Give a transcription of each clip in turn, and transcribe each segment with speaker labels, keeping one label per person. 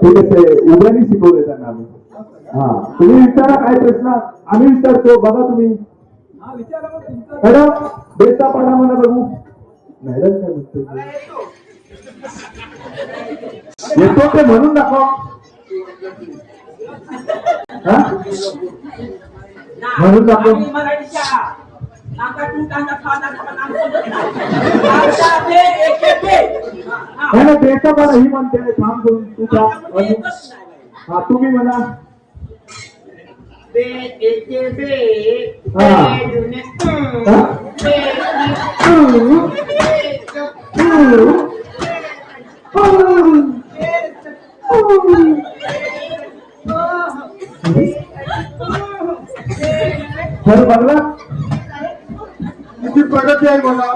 Speaker 1: ठीक आहे, उद्यानी शिकवले त्यांना आम्ही. हा, तुम्ही विचारा काय प्रश्न आम्ही विचारतो. बघा तुम्ही मॅडम बेटा पाडा मला बघू. मॅडम काय म्हणते येतो ते म्हणून दाखव. म्हणून दाखव. बेटा पाडा ही म्हणते थांब करून तुझ्या. हा तुम्ही म्हणा. सर बघला किती प्रगती आहे बघा.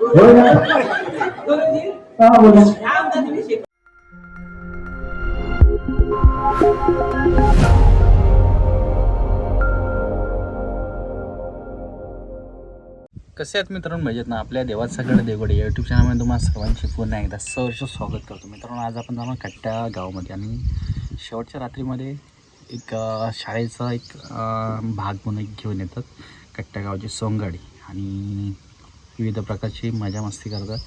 Speaker 1: हो ना. हा बोला.
Speaker 2: कसे आहेत मित्रांनो, मजेत ना. आपल्या देवात सगळं देवगडे यूट्यूब चॅनलमध्ये तुम्हाला सर्वांचे पुन्हा एकदा सहर्ष स्वागत करतो. मित्रांनो, आज आपण जाणार कट्टा गावामध्ये आणि शेवटच्या रात्रीमध्ये एक शाळेचा एक भाग म्हणून एक घेऊन येतात. कट्टा गावची सोंगाडी आणि विविध प्रकारची मजा मस्ती करतात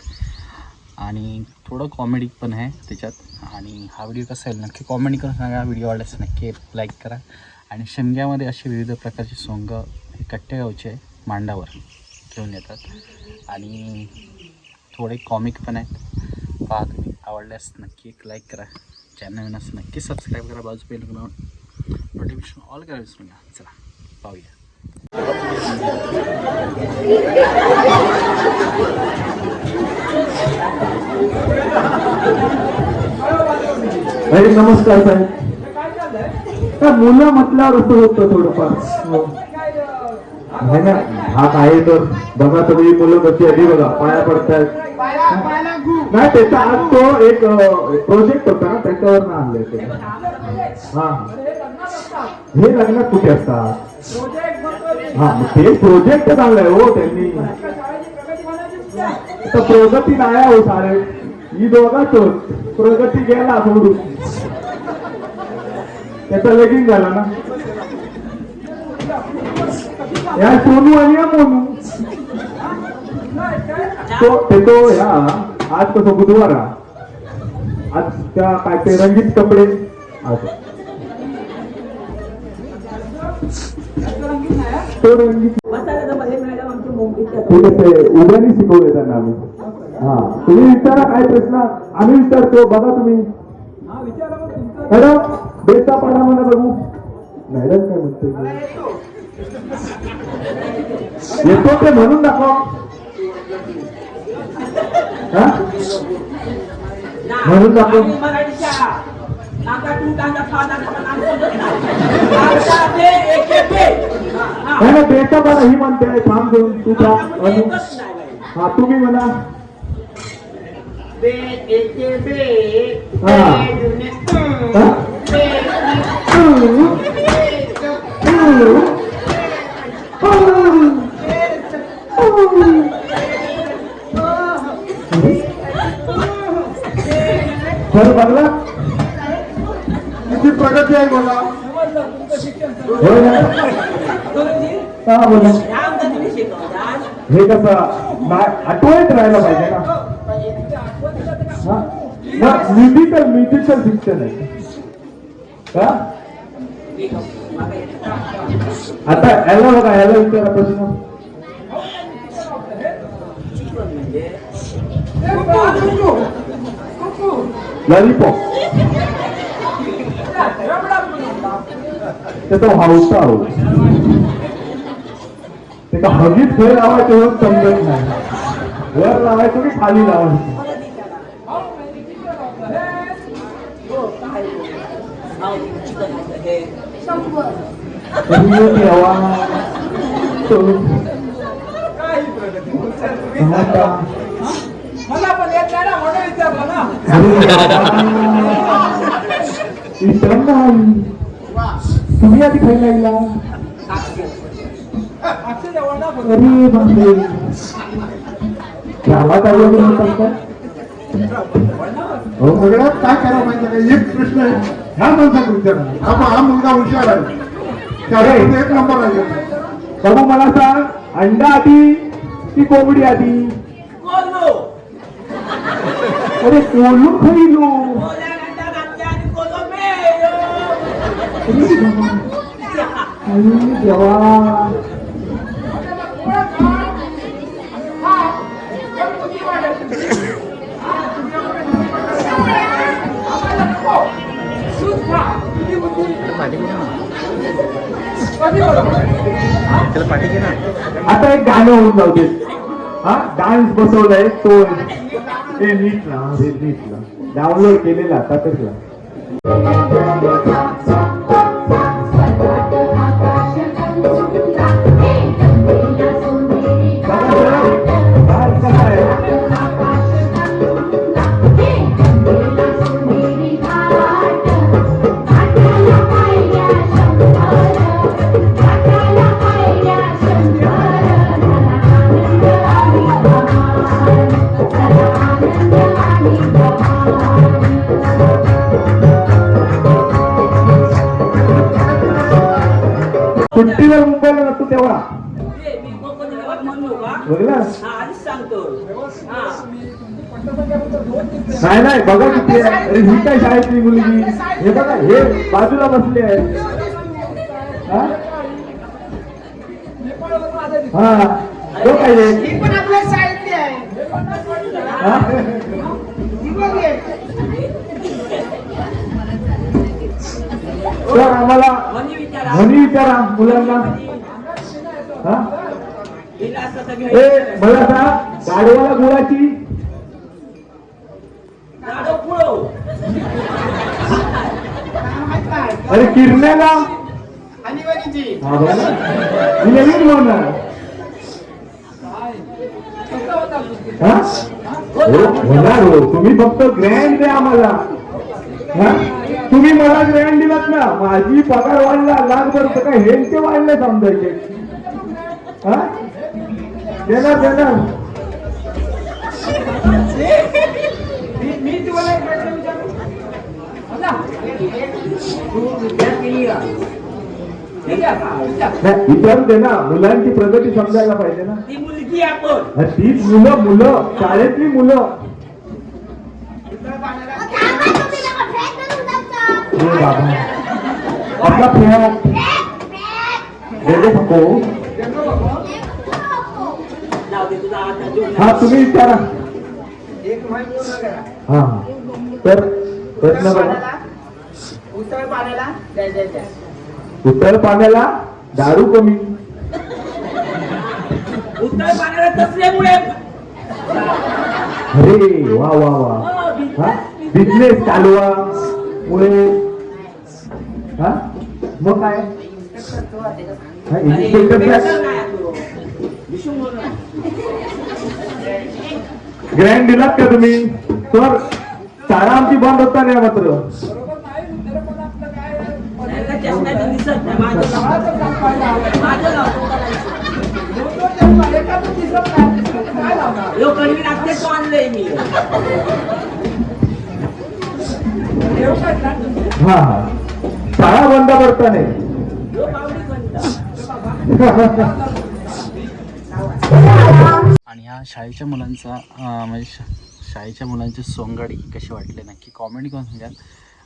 Speaker 2: आणि थोडं कॉमेडी पण आहे त्याच्यात. आणि हा व्हिडिओ कसा आहे नक्की कॉमेंट करून सांगा. व्हिडिओ आवडल्यास नक्की लाईक करा. आणि शेंग्यामध्ये असे विविध प्रकारचे सोंग हे कट्ट्या गावचे मांडावर घेऊन येतात आणि थोडे कॉमिक पण आहेत. पहा तुम्ही, आवडल्यास नक्की एक लाईक करा. चॅनल नक्की सबस्क्राईब करा. बाजू पेल नोटिफिकेशन ऑल करा विसरू नका. चला पाहूया.
Speaker 1: नमस्कार साहेब. मुलं म्हटल्यावर असं होतं थोडंफार आहे ना. भाग आहे तर बघा तुम्ही मुलं कशी आधी बघा पाया पडतायत. नाही त्याचा आज तो एक प्रोजेक्ट होता ना त्याच्यावर ना आणले ते. हा हे लग्नात कुठे असतात. हा ते प्रोजेक्ट चांगलं आहे हो त्यांनी. तर प्रगती नाही हो सारे ही दोघाच प्रगती गेला सोडून. त्याचा लगीन झाला ना. या सोनू आणि या मोनू तो ह्या आज कसं बुधवार आज त्या काय ते रंगीत कपडे तो रंगीत उद्यानी शिकवले त्यांना आम्ही. हा तुम्ही विचारा काय प्रश्न आम्ही विचारतो. बघा तुम्ही मॅडम बेटा पाडा मला बघू. मॅडम काय म्हणते येतो ते म्हणून दाखव. म्हणून दाखव. बेटा पाडा ही म्हणते थांब करून तुझ्या. हा तुम्ही म्हणा. सर बघला किती प्रगती आहे बघा. हो ना. हा बोला. हे कसं आठवत राहायला पाहिजे ना. म्युझिकल शिक्षण आहे का. आता याला बघा याला विचारा प्रश्न. लॉलीपॉप त्याचा हावसा हो ते का हगीत खेळ लावायचं एवढं समजत नाही. वर लावायचं की खाली लावायचं.
Speaker 3: मला पण येत नाही ना म्हणून विचारलं ना.
Speaker 1: तुम्ही आधी खायला लागला. अरे बापरे गावात आलं म्हणतात का.
Speaker 4: हो सगळ्यात काय करावं माहिती आहे का? एक प्रश्न आहे ह्या माणसाला विचारा. हा मुलगा हुशार आहे, त्याच्यामध्ये एक नंबर आहे.
Speaker 1: बाबू मला सांग, अंडा आधी की कोंबडी आधी?
Speaker 3: कोल्हो.
Speaker 1: अरे कोल्हू खैलो.
Speaker 3: कोल्या घंटा घातल्या आणि कोल्हो मेलो.
Speaker 1: अरे देवा.
Speaker 2: त्याला पाठी घे ना.
Speaker 1: आता एक गाणं होऊन जाऊ दे. हा डान्स बसवलाय तो नीट डाउनलोड केलेला आता तसला. सुट्टीवर मुंबईला जातो तेव्हा
Speaker 3: मी कोकण गावात म्हणलो का?
Speaker 1: बघलास?
Speaker 3: हा, आधीच सांगतो. हा.
Speaker 1: नाही बघा किती आहे. अरे ही काय शाळेतली मुलगी, हे बघा हे बाजूला बसले आहे. हा तो काय आहे?
Speaker 5: ही पण आपल्या शाळेतली आहे.
Speaker 1: हा?
Speaker 5: ही बघ हे.
Speaker 1: तर आम्हाला
Speaker 3: म्हणी विचारा.
Speaker 1: म्हणी विचारा मुलांना. हा
Speaker 3: हिला असं तर
Speaker 1: ए
Speaker 3: घ्यायचं.
Speaker 1: मला सांग, गाडवाला गुळाची
Speaker 3: गाडो पुळो.
Speaker 1: अरे किरण्याला
Speaker 5: आणि वणीची.
Speaker 1: हा बघा ना. मी नवीन बोलणार. हा? हो, होणार हो. तुम्ही फक्त ग्रँड द्या आम्हाला. हा? तुम्ही मला ग्रँड दिलात ना, माझी पगार वाढला लाखभर, तर काय हेल्थ वाढले समजायचे. हा देणार
Speaker 3: मी तुम्हाला एक प्रश्न विचारू. आता, तू विद्यार्थी आहे. ठीक आहे का? विचार.
Speaker 1: नाही, विचारू दे ना, मुलांची प्रगती समजायला पाहिजे ना.
Speaker 3: ती मुलगी आपण.
Speaker 1: तीच मुलं शाळेतली मुलं. हे बाबा आपला फ्लॅट देतो नको.
Speaker 3: जाऊ दे तुझा आता जीवन.
Speaker 1: हा तुम्ही विचारा.
Speaker 5: एक म्हण पूर्ण करा.
Speaker 1: हा तर प्रश्न बघा.
Speaker 5: उसळ पाण्याला जय जय जय.
Speaker 1: उतळ पाण्याला दारू कमी.
Speaker 3: उत्तर पाण्याला तसल्यामुळे.
Speaker 1: अरे वा वा वा. हा बिझनेस चालवा मुळे. हा मग काय हा,
Speaker 3: अरे,
Speaker 1: इन्स्पेक्टर
Speaker 3: बेकार
Speaker 1: साहेब,
Speaker 3: काय तू? विष्णू बोल.
Speaker 1: ग्रँड दिलात का तुम्ही? तर शाळा आमची बंद होता नाही मात्र.
Speaker 3: त्याला चष्म्यात दिसत नाही. माझं लाव. माझं लाव. यो कडवी लागते तो आणलंय मी.
Speaker 1: हा शाळा बंद करता नाही.
Speaker 3: यो पावडी बनता.
Speaker 2: आणि ह्या शाळेच्या मुलांचा म्हणजे शाळेच्या मुलांची सोंगाडी कशी वाटली नक्की कॉमेंट करून सांगाल.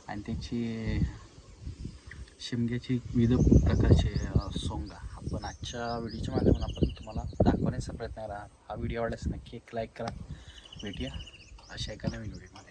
Speaker 2: आणि त्याची शिमग्याची विविध प्रकारचे सोंगा आपण आजच्या व्हिडिओच्या माध्यमातून आपण तुम्हाला दाखवण्याचा प्रयत्न करा. हा व्हिडिओ आवडल्यास नक्की एक लाईक करा. भेटूया अशा एका नवीन व्हिडिओ.